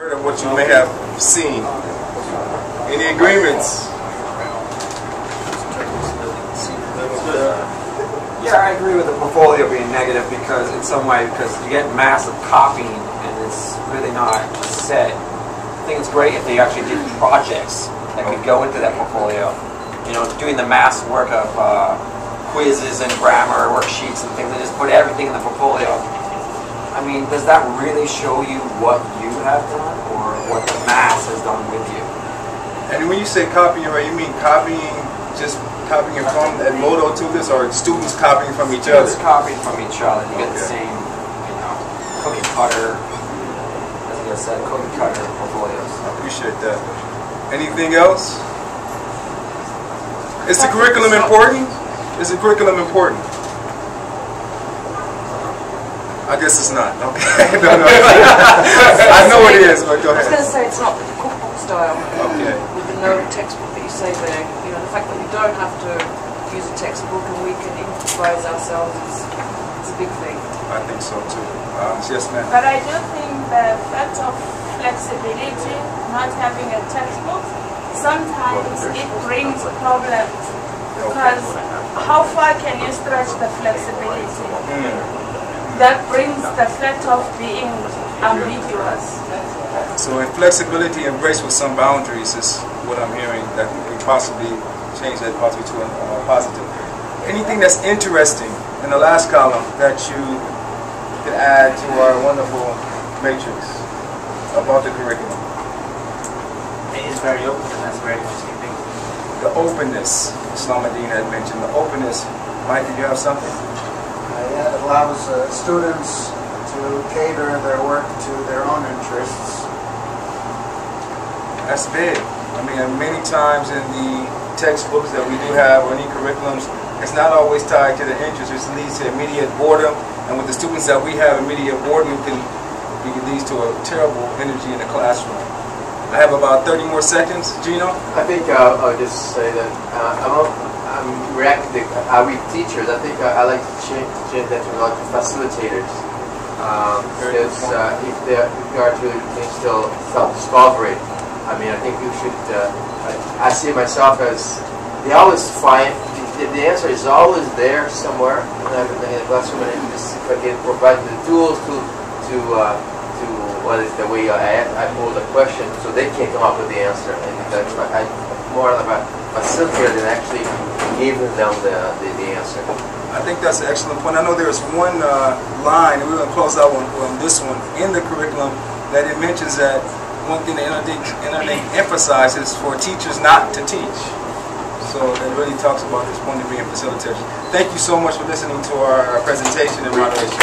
Of what you may have seen. Any agreements? Yeah, I agree with the portfolio being negative because in some way, because you get massive copying and it's really not set. I think it's great if they actually did projects that could go into that portfolio. You know, doing the mass work of quizzes and grammar worksheets and things, and just put everything in the portfolio. I mean, does that really show you what you have done or what the mass has done with you? And when you say copying, right, you mean copying, just copying from Edmodo to this, or students copying from each other? Students copying from each other. You get the same, you know, cookie cutter, as I said, cookie cutter portfolios. I appreciate that. Anything else? Is the curriculum important? Is the curriculum important? I guess it's not. Okay. No. I know it is, but go ahead. I was going to say it's not cookbook style. Okay. With the no textbook that you say there, you know, the fact that we don't have to use a textbook and we can improvise ourselves is a big thing. I think so too. Yes, ma'am. But I do think the fact of flexibility, not having a textbook, sometimes it brings problems. Because how far can you stretch the flexibility? That brings the fact of being ambiguous. So inflexibility embraced with some boundaries is what I'm hearing, that we can possibly change that possibly to a positive. Anything that's interesting in the last column that you could add to our wonderful matrix about the curriculum? It is very open, and that's a very interesting thing. The openness, Islamadeen had mentioned, the openness. Mike, did you have something? Yeah, it allows students to cater their work to their own interests. That's big. I mean, many times in the textbooks that we do have, or any curriculums, it's not always tied to the interest, which leads to immediate boredom. And with the students that we have, immediate boredom can lead to a terrible energy in the classroom. I have about 30 more seconds. Gino? I think I'll just say that I'm reacting. We teachers. I think I like to change that to like facilitators. Because if they are to instill self-discovery, I mean, I think you should. I see myself as they always find the answer is always there somewhere in the classroom, and if I can provide the tools to what is the way I pose a question, so they can come up with the answer. And that's more of a facilitator than actually giving them the answer. I think that's an excellent point. I know there's one line, and we're going to close out on this one, in the curriculum, that it mentions that one thing that Interlink emphasizes for teachers not to teach. So it really talks about this point of being facilitators. Thank you so much for listening to our presentation and moderation.